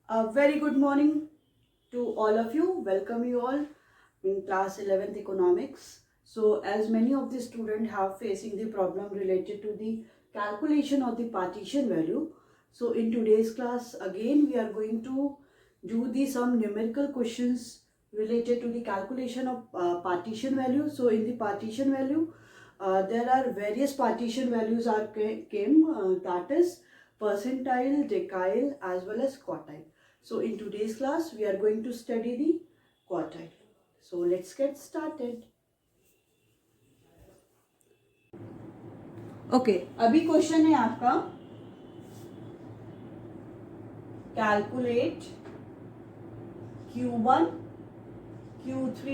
A very good morning to all of you. Welcome you all in class 11th economics. So as many of the students have facing the problem related to the calculation of the partition value. So in today's class again we are going to do the some numerical questions related to the calculation of partition value. So in the partition value there are various partition values are came that is percentile, decile as well as quartile. So in today's class we are going to study the quartile. So let's get started. Okay, अभी question है आपका calculate Q1, Q3,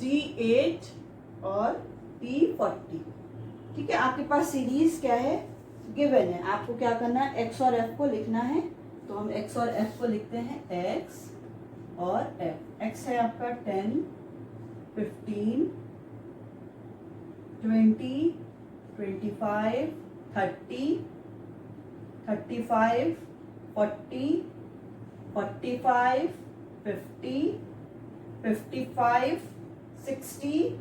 D8 और P40. ठीक है, आपके पास series क्या है given है. आपको क्या करना है, एक्स और एफ को लिखना है. तो हम एक्स और एफ को लिखते हैं एक्स और एफ. एक्स है आपका 10, 15, 20, 25, 30, 35, 40, 45, 50, 55, 60,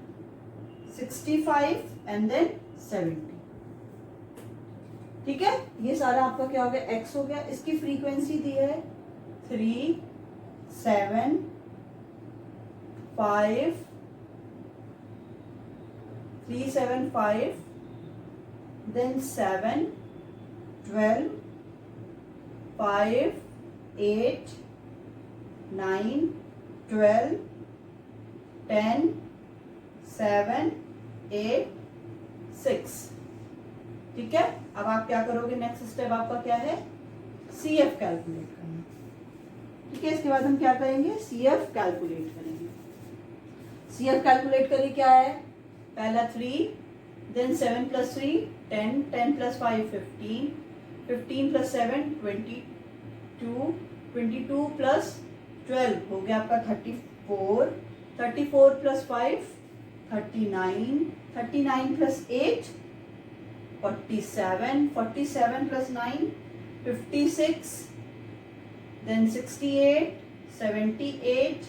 65 एंड देन 70. ठीक है, ये सारा आपका क्या हो गया, एक्स हो गया. इसकी फ्रीक्वेंसी दी है 3, 7, 5, 3, 7, 5, then 7, 12, 5, 8, 9, 12, 10, 7, 8, 6. ठीक है, अब आप क्या करोगे, नेक्स्ट स्टेप आपका क्या है, सी एफ कैलकुलेट करना. ठीक है, इसके बाद हम क्या करेंगे, सी एफ कैलकुलेट करेंगे. सी एफ कैलकुलेट करिए, क्या है, पहला 3, then 7 plus 3 10, 10 plus 5 15, 15 plus 7 22, 22 plus 12 हो गया आपका 34, 34 plus 5 39, 39 plus 8 47, 47 plus 9 56, then 68, 78,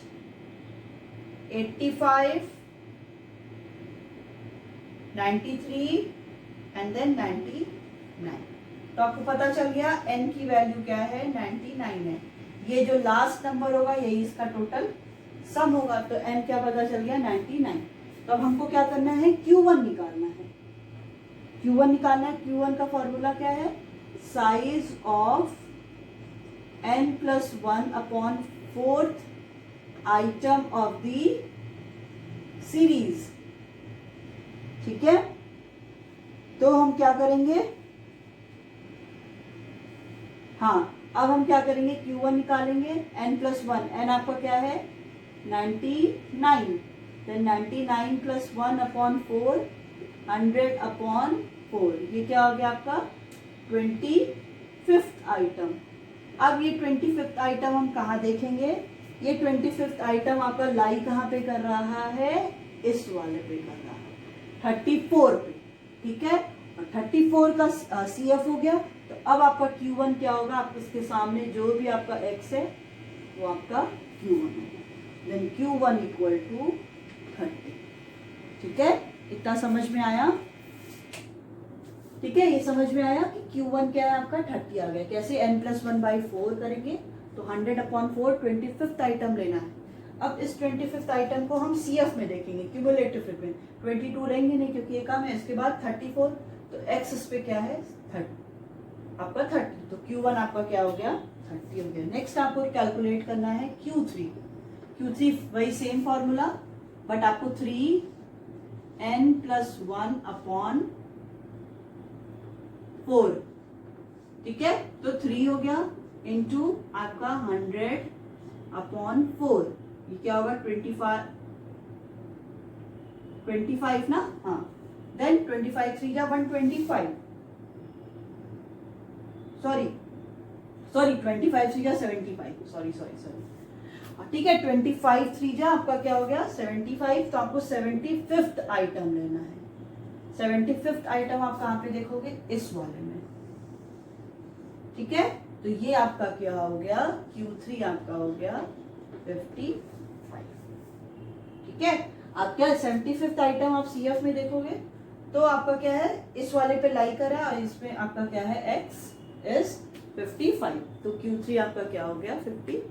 85, 93 and then 99. तो आपको पता चल गया n की वैल्यू क्या है, 99 है. ये जो लास्ट नंबर होगा यही इसका टोटल सम होगा. तो n क्या पता चल गया, 99. तो अब हमको क्या करना है, Q1 निकालना है. Q1 निकालना है. Q1 का फॉर्मूला क्या है, size of n plus 1 upon 4th item of the series. ठीक है, तो हम क्या करेंगे, हाँ अब हम क्या करेंगे, Q1 निकालेंगे. n प्लस 1, n आपका क्या है 99, देन 99 प्लस 1 अपॉन 4 100 अपॉन 4. ये क्या हो गया आपका 25th आइटम. अब ये 25th आइटम हम कहाँ देखेंगे, ये 25th आइटम आपका लाई कहाँ पे कर रहा है, इस वाले पे कर रहा है 34 पे. ठीक है, और 34 का CF हो गया. तो अब आपका Q1 क्या होगा, आप इसके सामने जो भी आपका X है वो आपका Q1 होगा. Then Q1 equal to 30. ठीक है, इतना समझ में आया. ठीक है, ये समझ में आया कि Q1 क्या है आपका 30 आ गया. कैसे, n प्लस 1/4 करेंगे तो 100 अपॉन 4 25th आइटम लेना है. अब इस 25th आइटम को हम CF में देखेंगे, क्यूमुलेटिव में 22 रहेंगे नहीं क्योंकि ये कम है. इसके बाद 34, तो x इस पे क्या है 30, आपका 30. तो Q1 आपका क्या हो गया 30 हो गया. नेक्स्ट आपको कैलकुलेट करना है Q3. Q3 वही सेम फॉर्मूला, बट आपको 3n प्लस 1 अपॉन 4. ठीक है, तो 3 हो गया इंटू आपका 100 अपॉन 4. ये क्या होगा 25 ना, हाँ. देन 25 3 जा 125, सॉरी 25 3 जा 75, सॉरी. ठीक है, 25 3 जा आपका क्या हो गया 75. तो आपको 75th आइटम लेना है. 75th आइटम आप कहाँ पे देखोगे, इस वाले में. ठीक है, तो ये आपका क्या हो गया, Q3 आपका हो गया 55। ठीक है, आप क्या 75th आइटम आप CF में देखोगे तो आपका क्या है, इस वाले पे लाई करा और इसमें आपका क्या है, X is 55, तो Q3 आपका क्या हो गया 55।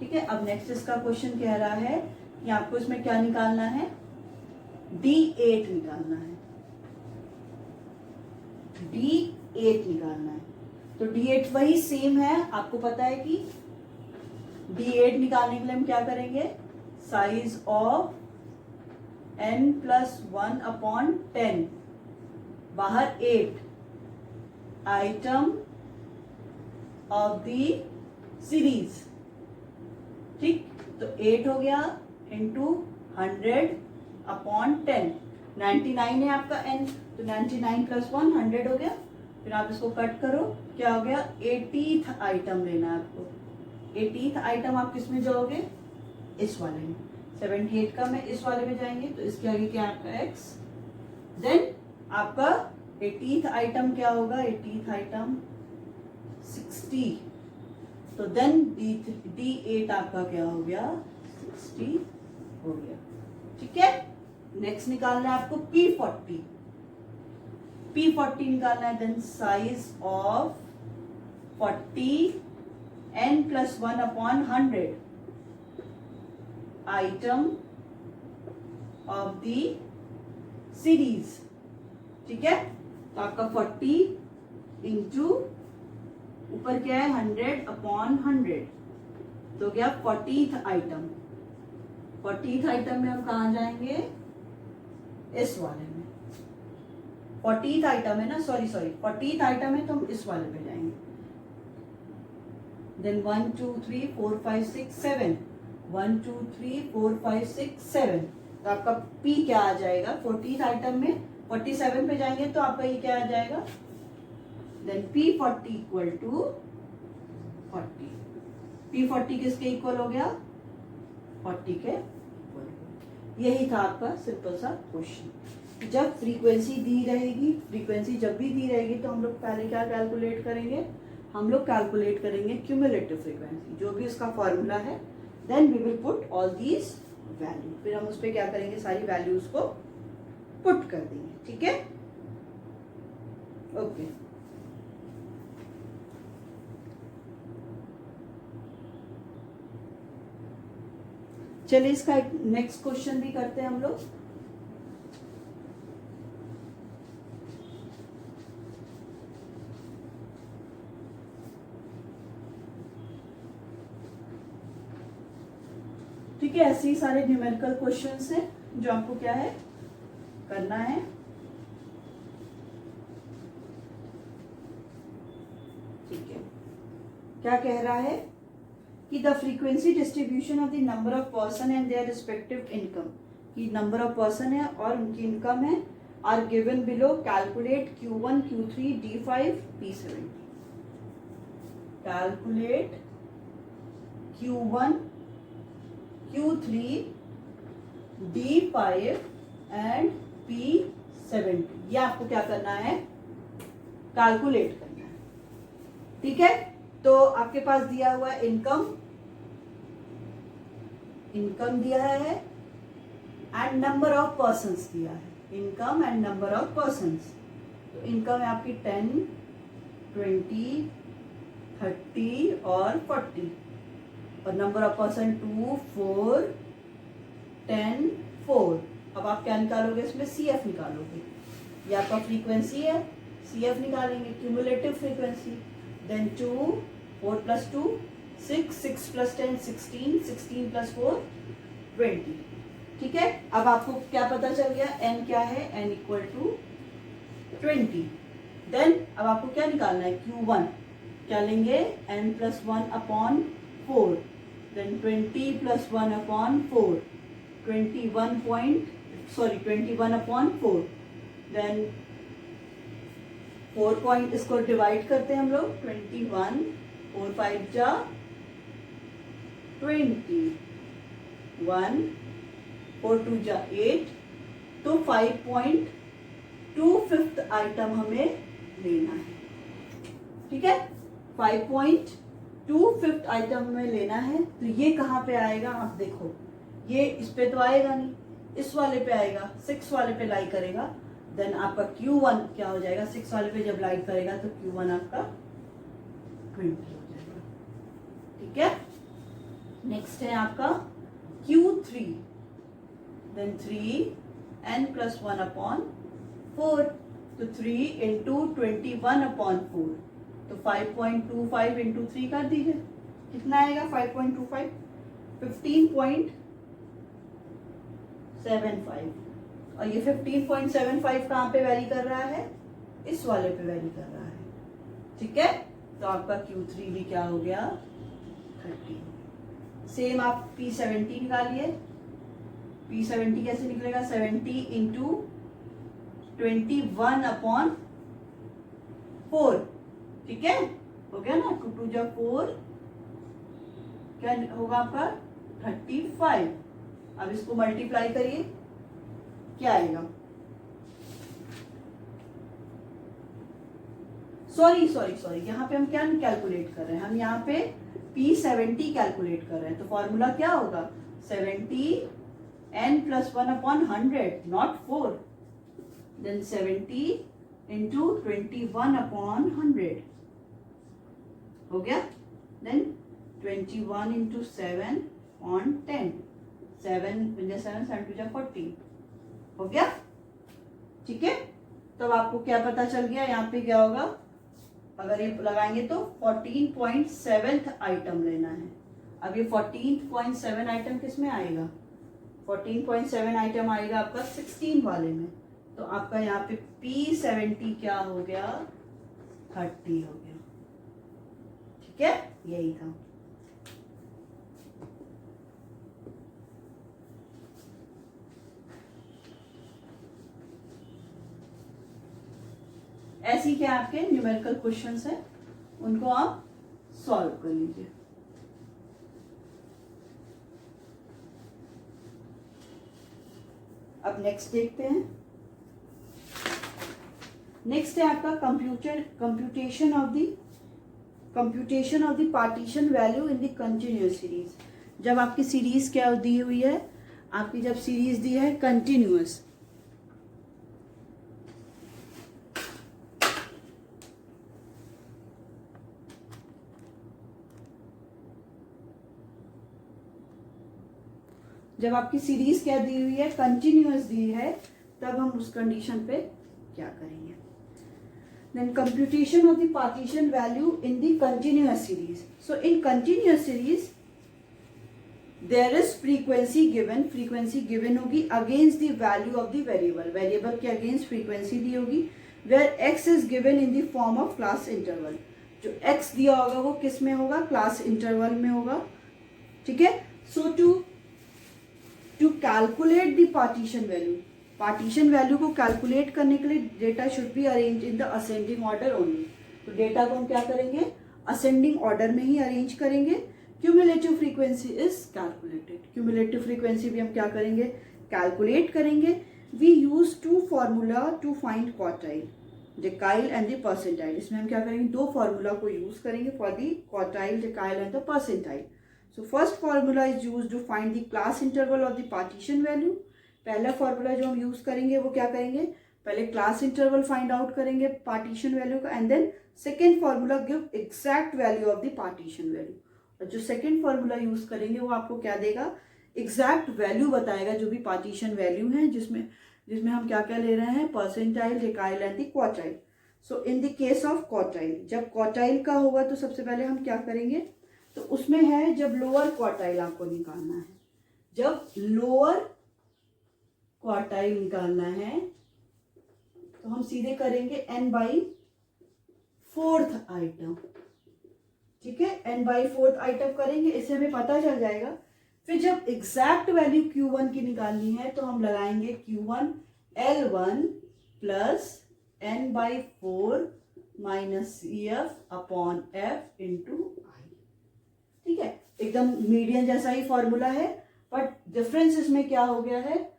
ठीक है, अब नेक्स्ट इसका क्वेश्चन कह रहा है कि आपको इसमें क्या निकालना है, D8 निकालना है, D8 निकालना है। तो D8 वही सेम है, आपको पता है कि D8 निकालने के लिए हम क्या करेंगे, साइज ऑफ n+1/10, बाहर 8, आइटम ऑफ द सीरीज। ठीक, तो 8 हो गया इंटू 100/10, 99 है आपका n, तो 99 + 1 100 हो गया। फिर आप इसको कट करो, क्या हो गया, 80th आइटम लेना है आपको। 80th आइटम आप किस में जाओगे, इस वाले में। 78 का में इस वाले में जाएंगे, तो इसके आगे क्या आपका x, देन आपका 80th आइटम क्या होगा, 80th आइटम 60, तो देन D8 आपका क्या हो गया, 60 हो गया। ठीक है, नेक्स्ट निकालना है आपको P40 निकालना है, then size of 40 n+1/100 item of the series. ठीक है, तो आपका 40 इंटू ऊपर क्या है 100/100, तो गया 40th आइटम। 40th आइटम में हम कहा जाएंगे, इस वाले में। 40th आइटम है ना, सॉरी 40th आइटम है तो हम इस वाले पे जाएंगे। देन 1 2 3 4 5 6 7, 1 2 3 4 5 6 7, तो आपका P क्या आ जाएगा, 40th आइटम में 47 पे जाएंगे तो आपका ये क्या आ जाएगा, then P40 equal to 40। P40 किसके इक्वल हो गया, 40 के इक्वल। यही था आपका सिंपल सा क्वेश्चन। जब फ्रीक्वेंसी दी रहेगी, फ्रीक्वेंसी जब भी दी रहेगी तो हम लोग पहले क्या कैलकुलेट करेंगे, हम लोग कैलकुलेट करेंगे क्यूमुलेटिव फ्रीक्वेंसी, जो भी उसका फॉर्मूला है। Then we will put all these value, फिर हम उस पर क्या करेंगे, सारी वैल्यूज को पुट कर देंगे। ठीक है, ओके। चलिए इसका एक नेक्स्ट क्वेश्चन भी करते हैं हम लोग। ठीक है, ऐसे ही सारे न्यूमेरिकल क्वेश्चंस हैं जो आपको क्या है करना है। ठीक है, क्या कह रहा है कि the frequency distribution of the number of person and their respective income, कि नंबर ऑफ पर्सन है और उनकी इनकम है, are given below, calculate Q1 Q3 D5 P70। Calculate Q1 Q3 D5 and P70, ये आपको क्या करना है, कैलकुलेट करना है। ठीक है, तो आपके पास दिया हुआ इनकम दिया है एंड नंबर ऑफ पर्संस दिया है, income and number of persons. तो इनकम है आपकी 10, 20, 30 और 40, और नंबर ऑफ पर्सन 2, 4, 10, 4। अब आप क्या निकालोगे, इसमें CF निकालोगे, ये आपका फ्रीक्वेंसी है, CF निकालेंगे, क्यूमुलेटिव फ्रीक्वेंसी। देन 2, 4 + 2 6, 6 + 10 16, 16 + 4 20। ठीक है, अब आपको क्या पता चल गया, n क्या है, n इक्वल टू 20। देन अब आपको क्या निकालना है, Q1 क्या लेंगे, n+1/4, देन 20 + 1/4, 21/4, देन 4 पॉइंट, इसको डिवाइड करते हैं हम लोग, 21, 4 5 जा 20, 1 4 2 जा 8, तो 5.25 आइटम हमें लेना है। ठीक है, 5.2 फिफ्थ आइटम में लेना है। तो ये कहाँ पे आएगा, आप देखो ये इस पे तो आएगा नहीं, इस वाले पे आएगा, 6 वाले पे लाई करेगा, देन आपका Q1 क्या हो जाएगा, 6 वाले पे जब लाई करेगा तो Q1 आपका 20 हो जाएगा। ठीक है, नेक्स्ट है आपका Q3, देन 3n+1/4, तो 3 इंटू 21/4, तो 5.25 इंटू 3 कर दीजिए, कितना आएगा 5.25, 15.75, और ये 15.75 कहाँ पे वैरी कर रहा है, इस वाले पे वैरी कर रहा है। ठीक है, तो आपका Q3 भी क्या हो गया 30। सेम आप P70 निकालिए, P70 कैसे निकलेगा, 70 इंटू 21/4, ठीक है, हो गया ना, 2 2 जा 4, क्या होगा आपका 35। अब इसको मल्टीप्लाई करिए, क्या आएगा, सॉरी यहाँ पे हम क्या कैलकुलेट कर रहे हैं, हम यहाँ पे P70 कैलकुलेट कर रहे हैं, तो फॉर्मूला क्या होगा 70n+1/100, नॉट 4, देन 70 इंटू 21/100 हो गया, देन 21 इंटू 7 on 10, 7 7 7 2 14 हो गया। ठीक है, तब आपको क्या पता चल गया, यहाँ पे क्या होगा, अगर ये लगाएंगे तो 14.7 आइटम लेना है। अब ये 14.7 आइटम किस में आएगा, 14.7 आइटम आएगा आपका 16 वाले में, तो आपका यहाँ पे P70 क्या हो गया 30 हो गया। ठीक है, यही था। ऐसी क्या आपके न्यूमेरिकल क्वेश्चंस हैं, उनको आप सॉल्व कर लीजिए। अब नेक्स्ट देखते हैं, नेक्स्ट है आपका computation of the partition value in the continuous series. जब आपकी सीरीज क्या दी हुई है, आपकी जब सीरीज दी है कंटिन्यूअस, जब आपकी सीरीज क्या दी हुई है कंटिन्यूअस दी है, तब हम उस कंडीशन पे क्या करेंगे, then computation of the partition value in the continuous series. So in continuous series there is frequency given होगी against the value of the variable के अगेंस्ट फ्रीक्वेंसी दी होगी, where x is given in the form of class interval. जो x दिया होगा वो किस में होगा, क्लास इंटरवल में होगा। ठीक है, so to calculate the partition value को कैलकुलेट करने के लिए data should be arrange in the ascending order only. तो डेटा को हम क्या करेंगे, असेंडिंग ऑर्डर में ही अरेंज करेंगे। Cumulative frequency is calculated, cumulative frequency भी हम क्या करेंगे, कैलकुलेट करेंगे। We use 2 formula to find quartile, decile and the percentile. इसमें हम क्या करेंगे, 2 फॉर्मूला को यूज करेंगे for the quartile, decile and the percentile. So first formula is used to find the class interval of the partition value। पहला formula जो हम use करेंगे वो क्या करेंगे, पहले क्लास इंटरवल फाइंड आउट करेंगे पार्टीशन वैल्यू का, and then second formula give exact value of the partition value. और जो सेकेंड फॉर्मूला यूज करेंगे वो आपको क्या देगा, एग्जैक्ट वैल्यू बताएगा जो भी पार्टीशन वैल्यू है, जिसमें हम क्या क्या ले रहे हैं, percentile, डेकाइल and the quartile. So in the case of quartile, जब क्वार्टाइल का होगा तो सबसे पहले हम क्या करेंगे, तो उसमें है जब लोअर क्वार्टाइल आपको निकालना है, जब लोअर क्वार्टाइल निकालना है तो हम सीधे करेंगे n/4 आइटम। ठीक है, n/4 आइटम करेंगे, इससे हमें पता चल जाएगा। फिर जब एग्जैक्ट वैल्यू Q1 की निकालनी है तो हम लगाएंगे Q1 L1 plus n/4 minus CF/F into I। ठीक है, एकदम मीडियन जैसा ही फॉर्मूला है, बट डिफरेंस इसमें क्या हो गया है,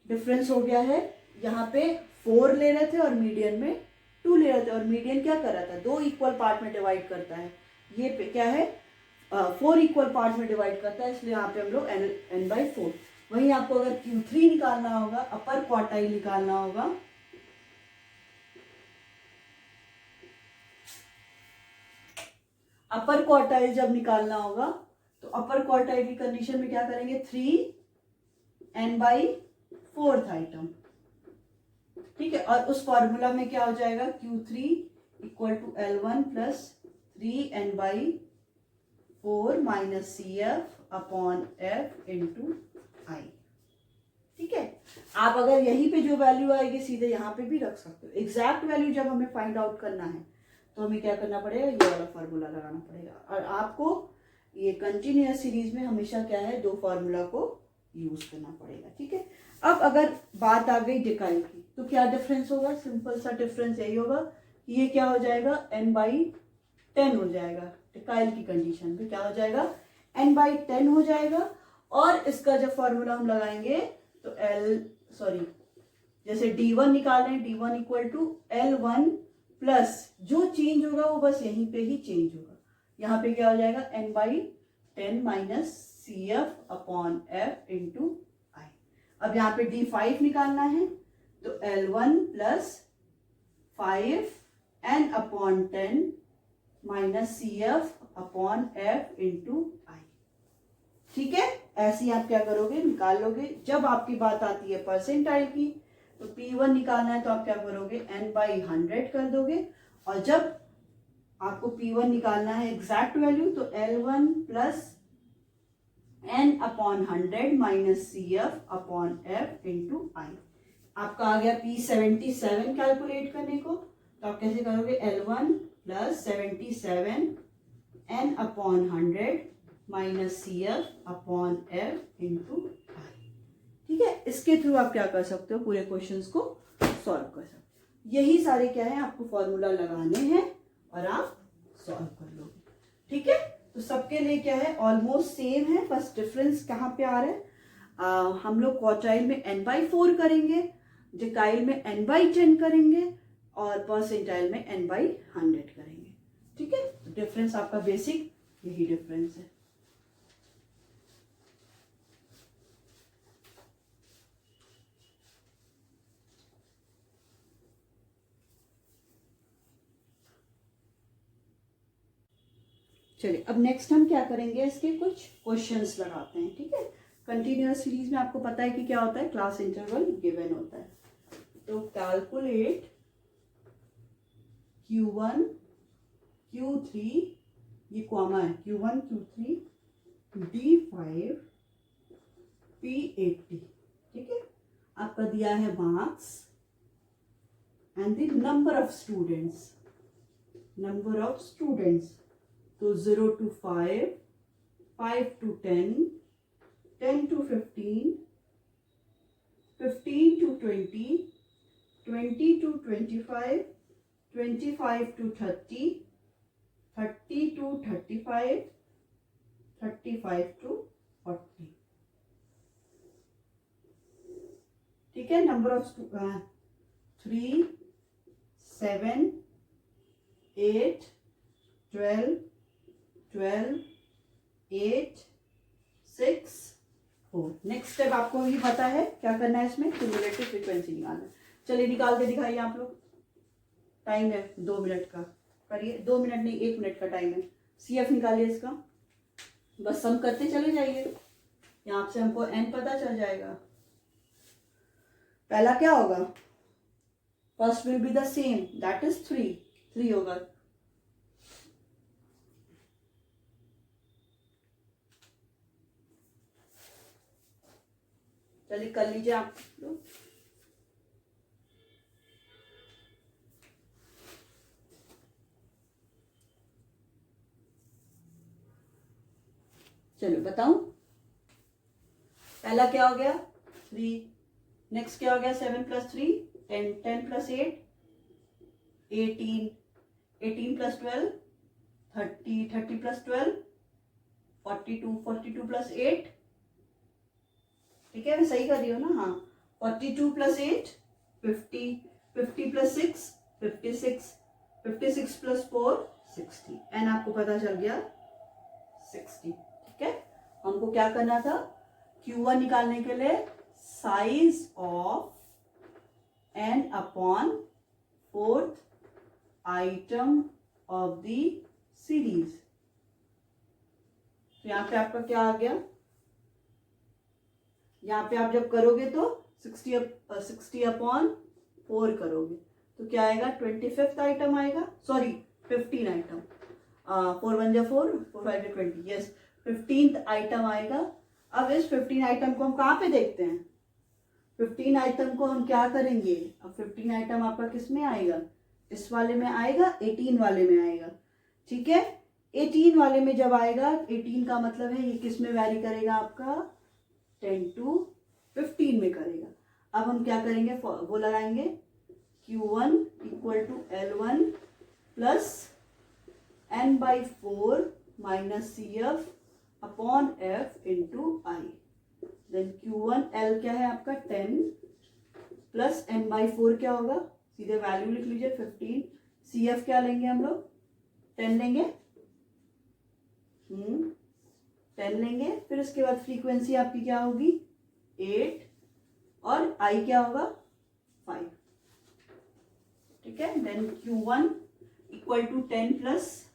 डिफरेंस हो गया है, यहाँ पे 4 ले रहे थे और मीडियन में 2 ले रहे थे और मीडियन क्या कर रहा था, 2 इक्वल पार्ट में डिवाइड करता है, ये क्या है 4 इक्वल पार्ट में डिवाइड करता है, इसलिए यहाँ पे हम लोग n/4। वहीं आपको अगर Q3 निकालना होगा, अपर क्वार्टाइल निकालना होगा, अपर क्वार्टाइल जब निकालना होगा तो अपर क्वार्टाइल की कंडीशन में क्या करेंगे, 3n/4 आइटम, ठीक है। और उस फॉर्मूला में क्या हो जाएगा, Q3 equal to L1 plus 3n/4 minus CF upon F into I, ठीक है। आप अगर यहीं पे जो वैल्यू आएगी सीधे यहाँ पे भी रख सकते हो। एग्जैक्ट वैल्यू जब हमें फाइंड आउट करना है तो हमें क्या करना पड़ेगा, ये वाला फार्मूला लगाना पड़ेगा। और आपको ये कंटिन्यूअस सीरीज में हमेशा क्या है, 2 फार्मूला को यूज करना पड़ेगा, ठीक है। अब अगर बात आ गई डिकाइल की, तो क्या डिफरेंस होगा, सिंपल सा डिफरेंस यही होगा कि ये क्या हो जाएगा, n/10 हो जाएगा। डिकाइल की कंडीशन पे क्या हो जाएगा, n/10 हो जाएगा। और इसका जब फॉर्मूला हम लगाएंगे तो जैसे d1 निकाल रहे हैं, d1 equal to L1 plus जो चेंज होगा वो बस यहीं पे ही चेंज होगा। यहाँ पे क्या हो जाएगा, n/10 minus CF upon F into I। अब यहाँ पे d5 निकालना है तो L1 plus 5n upon 10 minus CF upon F into I, ठीक है। ऐसे ही आप क्या करोगे, निकाल लोगे। जब आपकी बात आती है परसेंटाइल की तो P1 निकालना है तो आप क्या करोगे, n/100 कर दोगे। और जब आपको P1 निकालना है एग्जैक्ट वैल्यू तो L1 plus n upon 100 minus CF upon F into I। आपका आ गया P77 कैलकुलेट करने को, तो आप कैसे करोगे, L1 plus 77 n upon 100 minus CF upon F into I, ठीक है। इसके थ्रू आप क्या कर सकते हो, पूरे क्वेश्चंस को सॉल्व कर सकते हो। यही सारे क्या है, आपको फॉर्मूला लगाने हैं और आप सॉल्व कर लोगे, ठीक है। तो सबके लिए क्या है, ऑलमोस्ट सेम है, बस डिफरेंस कहाँ पे आ रहा है, हम लोग क्वार्टाइल में n/4 करेंगे, डिकाइल में n/10 करेंगे और परसेंटाइल में n/100 करेंगे, ठीक है। डिफरेंस आपका बेसिक यही डिफरेंस है। चलिए अब नेक्स्ट हम क्या करेंगे, इसके कुछ क्वेश्चंस लगाते हैं, ठीक है। कंटिन्यूअस सीरीज में आपको पता है कि क्या होता है, क्लास इंटरवल गिवन होता है। तो कैलकुलेट Q1 Q3, ये कॉमा है, Q1 Q3 D5 P80, ठीक है। आपका दिया है marks and the number of students, तो 0 to 5, 5 to 10, 10 to 15, 15 to 20, 20 to 25, 25 to 30, 30 to 35, 35 to 40, ठीक है। Number of 3, 7, 8, 12, 12, 8, 6, 4। नेक्स्ट स्टेप आपको भी पता है क्या करना है, इसमें क्यूमुलेटिव फ्रीक्वेंसी निकालना है। चलिए निकाल के दिखाइए आप लोग, टाइम है 2 मिनट का, करिए। 2 मिनट नहीं, 1 मिनट का टाइम है। CF निकालिए इसका, बस सम करते चले जाइए, यहाँ से हमको n पता चल जाएगा। पहला क्या होगा, first will be the same, that is 3 होगा। चलिए कर लीजिए आप लोग। चलो बताऊं, पहला क्या हो गया 3, नेक्स्ट क्या हो गया 7 + 3 10, 10 + 8 18, 18 + 12 30, 30 + 12 42, 42 + 8, ठीक है मैं सही कर रही हूँ ना, हाँ 42 + 8 50, 50 + 6 56, 56 प्लस 4 60, एन आपको पता चल गया 60। ठीक है, हमको क्या करना था, Q1 निकालने के लिए size of N upon fourth item of the series. तो यहां पे आपका क्या आ गया, यहां पे आप जब करोगे तो 60 अपॉन 4 करोगे तो क्या आएगा, 25th आइटम आएगा, सॉरी 15 आइटम, 4 1 जा 4, 4 5 जा 20, यस 15th आइटम आएगा। अब इस 15 आइटम को हम कहाँ पे देखते हैं, 15 आइटम को हम क्या करेंगे, अब 15 आइटम आपका किस में आएगा, इस वाले में आएगा, 18 वाले में आएगा। ठीक है, 18 वाले में जब आएगा, 18 का मतलब है ये किस में वैरी करेगा आपका, 10 to 15 में करेगा। अब हम क्या करेंगे, वो लगाएंगे Q1 equal to L1 plus n/4 minus CF upon F into I। Then Q1 L क्या है आपका 10 प्लस n/4 क्या होगा, सीधे वैल्यू लिख लीजिए 15, CF क्या लेंगे हम लोग 10 लेंगे, 10 लेंगे, फिर उसके बाद फ्रीक्वेंसी आपकी क्या होगी 8 और I क्या होगा 5। ठीक है, then Q1 equal to 10 plus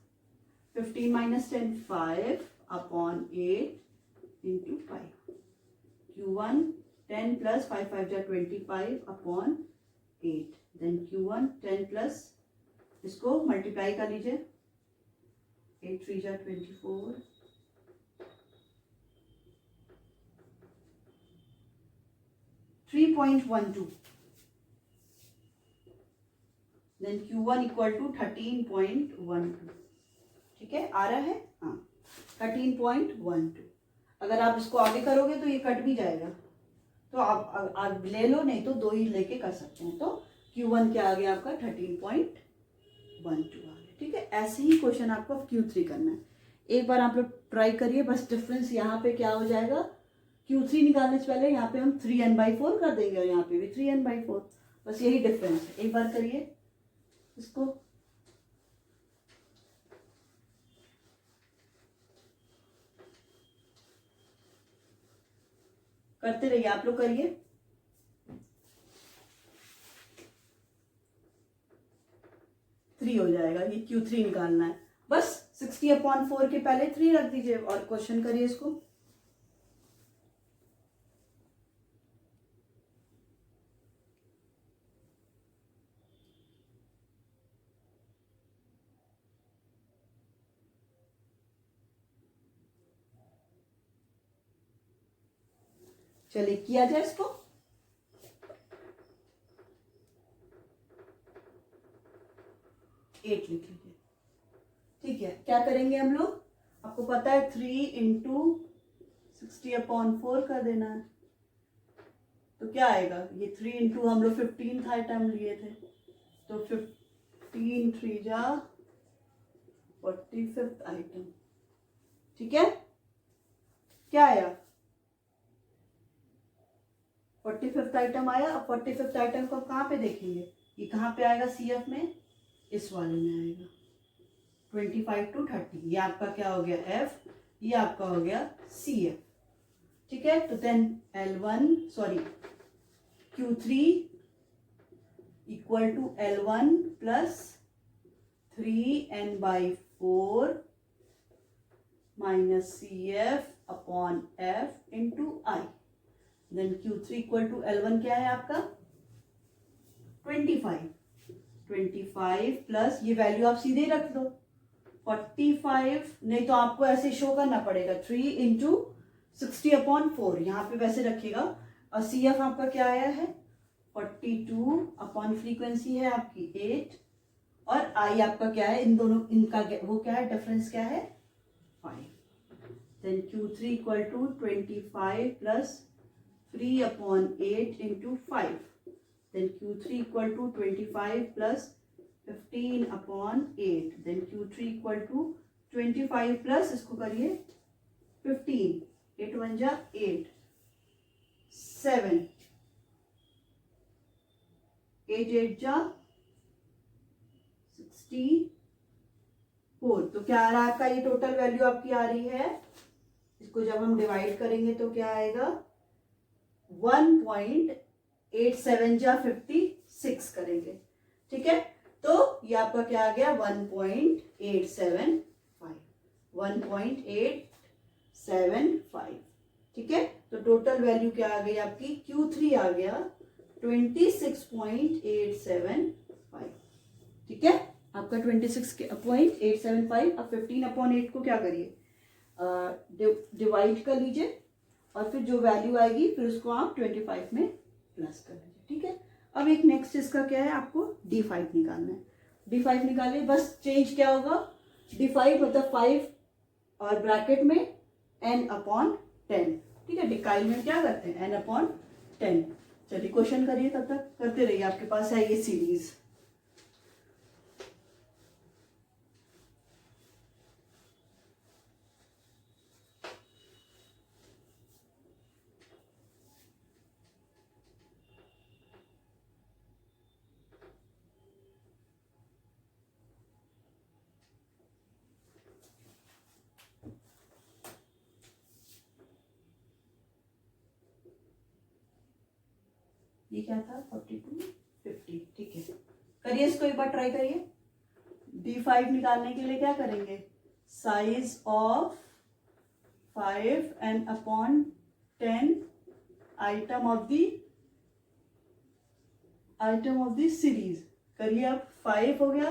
15 minus 10 5 upon 8 into 5। Q1 10 plus 5 5 जा 25 अपॉन 8। देन Q1 10 प्लस, इसको मल्टीप्लाई कर लीजिए, 8 3 जा 24, 3.12। Then Q1 equal to 13.12। ठीक है, आ रहा है, हाँ 13.12। अगर आप इसको आगे करोगे तो ये कट भी जाएगा, तो आप ले लो, नहीं तो 2 ही लेके कर सकते हैं। तो Q1 क्या आ गया आपका 13.12 आ गया। ठीक है, ऐसे ही क्वेश्चन आपको Q3 करना है। एक बार आप लोग ट्राई करिए, बस डिफरेंस यहाँ पे क्या हो जाएगा, Q3 निकालने से पहले यहाँ पे हम 3n/4 कर देंगे और यहाँ पे भी 3n/4, बस यही डिफरेंस है। एक बार करिए इसको, करते रहिए आप लोग, करिए। थ्री हो जाएगा, ये Q3 निकालना है, बस 60/4 के पहले 3 रख दीजिए और क्वेश्चन करिए इसको। चलिए किया जाए इसको, एट लिख लीजिए। ठीक है, क्या करेंगे हम लोग, आपको पता है 3 इंटू 60/4 कर देना है, तो क्या आएगा, ये 3 इंटू हम लोग 15 आइटम लिए थे, तो 15 3 जा 45th आइटम। ठीक है, क्या आया 45th आइटम आया। अब 45th आइटम को कहाँ पे देखेंगे, ये कहाँ पे आएगा CF में, इस वाले में आएगा, 25 to 30, ये आपका क्या हो गया F, ये आपका हो गया CF। ठीक है, तो then Q3 equal to L1 plus 3n/4 minus CF upon F into I। Then Q3 equal to L1 क्या है आपका 25 प्लस, ये वैल्यू आप सीधे ही रख दो 45, नहीं तो आपको ऐसे शो करना पड़ेगा 3 इंटू 60/4, यहाँ पे वैसे रखिएगा। और CF आपका क्या आया है 42 अपॉन फ्रीक्वेंसी है आपकी 8 और I आपका क्या है, इन दोनों इनका वो क्या है, डिफरेंस क्या है 5। Then Q3 equal to 25 plus 3/8 into 5। Then Q3 equal to 25 plus 15/8। Then Q3 equal to 25 plus, इसको करिए 15, 8 1 जा 8, 7, 8 8 जा 64। तो क्या आ रहा है आपका, ये टोटल वैल्यू आपकी आ रही है, इसको जब हम डिवाइड करेंगे तो क्या आएगा, 1.87 जा 56 करेंगे, ठीक है। तो ये आपका क्या आ गया, 1.875, 1.875, ठीक है। तो टोटल वैल्यू क्या आ गई आपकी, Q3 आ गया 26.875, ठीक है। आपका 26.875। अब 15/8 को क्या करिए, डिवाइड कर लीजिए और फिर जो वैल्यू आएगी फिर उसको आप 25 में प्लस कर लीजिए, ठीक है। अब एक नेक्स्ट इसका क्या है, आपको D5 निकालना है। D5 निकालिए, बस चेंज क्या होगा, D5 मतलब 5 और ब्रैकेट में n/10, ठीक है। डिकाइल में क्या करते हैं, n/10। चलिए क्वेश्चन करिए, तब तक करते रहिए, आपके पास है ये सीरीज। ये क्या था, 42 50, ठीक है। करिए इसको एक बार ट्राई करिए। D5 निकालने के लिए क्या करेंगे, size of 5 n/10 item of the series. करिए, अब 5 हो गया,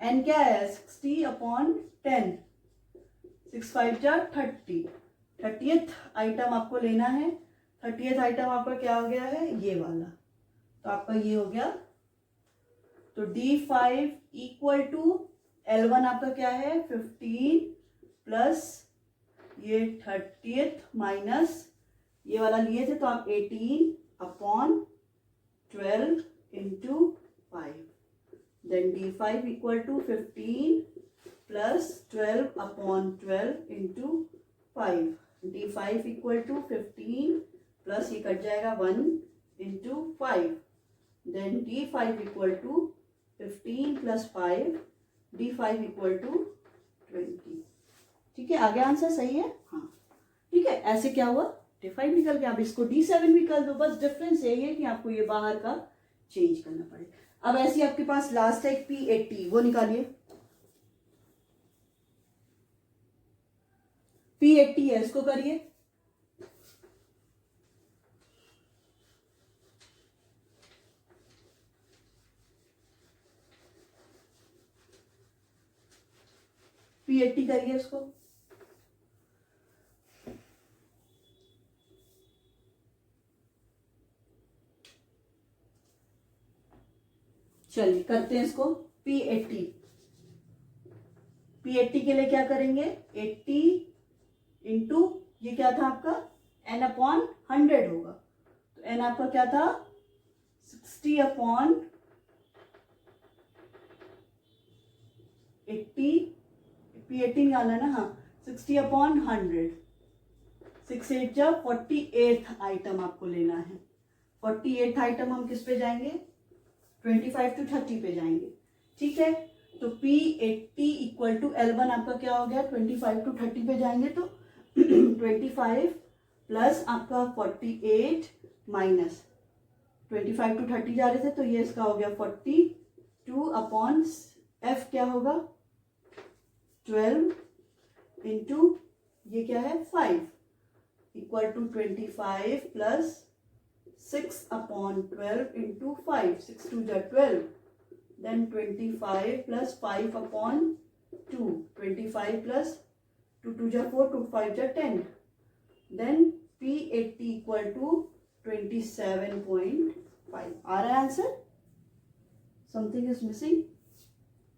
n क्या है, 60/10, 6 5 जा 30, 30th आइटम आपको लेना है। 30th आइटम आपका क्या हो गया है, ये वाला, तो आपका ये हो गया। तो D5 इक्वल टू L1 आपका क्या है, 15 प्लस ये 30th माइनस ये वाला लिए थे तो आप 18/12 into 5। Then D5 equal to 15 plus 12/12 into 5। D5 equal to 15 plus ये कट जाएगा 1 into 5। Then D5 equal to 15 plus 5, D5 equal to 20, ठीक है। आगे आंसर सही है, हाँ, ठीक है। ऐसे क्या हुआ, D5 निकल गया। अब इसको D7 भी कर दो, बस डिफरेंस यही है कि आपको ये बाहर का चेंज करना पड़े। अब ऐसे आपके पास लास्ट है P80, वो निकालिए। P80 है, इसको करिए। P80 करिए इसको। चलिए करते हैं इसको। P80 के लिए क्या करेंगे, 80 इंटू ये क्या था आपका, n/100 होगा। तो n आपका क्या था, 60/80, P80 निकालना ना, हाँ, 60/100, 6 8 जा 48th आइटम आपको लेना है। 48th आइटम हम किस पे जाएंगे, 25 to 30 पे जाएंगे, ठीक है। तो P80 इक्वल टू L1 आपका क्या हो गया, 25 to 30 पे जाएंगे तो 25 प्लस आपका 48 माइनस 25 to 30 जा रहे थे तो ये इसका हो गया 42/F क्या होगा, 12 इंटू ये क्या है 5 इक्वल टू 25 प्लस 6/12 इंटू 5, 6 2 जा 12, then 25 plus 5/2, 25 plus 2 2 जा 4, 2 5 जा 10, then P80 equal to 27.5। आ रहा है answer, something is missing,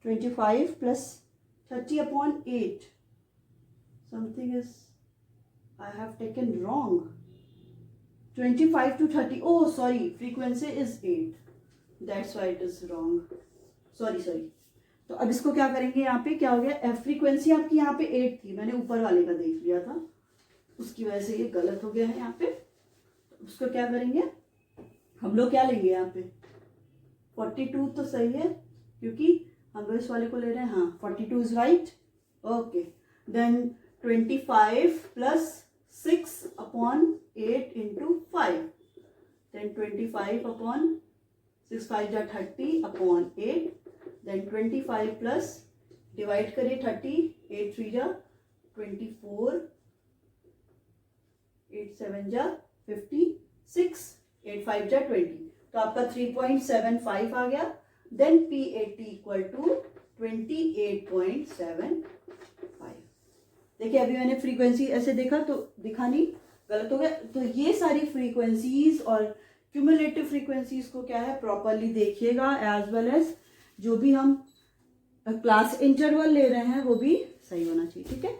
25 plus 30/8, something is I have taken wrong, 25 to 30, oh sorry, frequency is 8, that's why it is wrong, sorry. तो अब इसको क्या करेंगे, यहाँ पे क्या हो गया, एफ फ्रीक्वेंसी आपकी यहाँ पे 8 थी, मैंने ऊपर वाले का देख लिया था, उसकी वजह से ये गलत हो गया है यहाँ पे। तो उसको क्या करेंगे, हम लोग क्या लेंगे यहाँ पे 42 तो सही है, क्योंकि हम लोग इस वाले को ले रहे हैं. हाँ, 42 is right. Okay, then 25 plus 6 upon 8 into 5. Then 25 upon 6 5 जा 30 अपॉन 8. देन 25 प्लस डिवाइड करिए 30, 8 3 जा 24, 8 7 जा 56, 8 5 जा 20. तो आपका 3.75 आ गया. Then P80 equal to 28.75. देखिए अभी मैंने फ्रीक्वेंसी ऐसे देखा तो दिखा नहीं, गलत हो गया. तो ये सारी फ्रीक्वेंसीज और क्यूमुलेटिव फ्रीक्वेंसीज को क्या है प्रॉपरली देखिएगा, एज वेल एज जो भी हम क्लास इंटरवल ले रहे हैं वो भी सही होना चाहिए. ठीक है,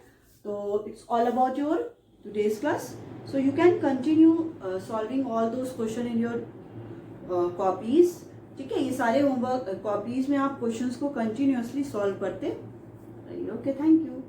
तो it's all about your today's class. So you can continue solving all those question in your copies. ठीक है, ये सारे होमवर्क कॉपीज में आप क्वेश्चंस को कंटिन्यूअसली सॉल्व करते रहिए. Okay, thank you.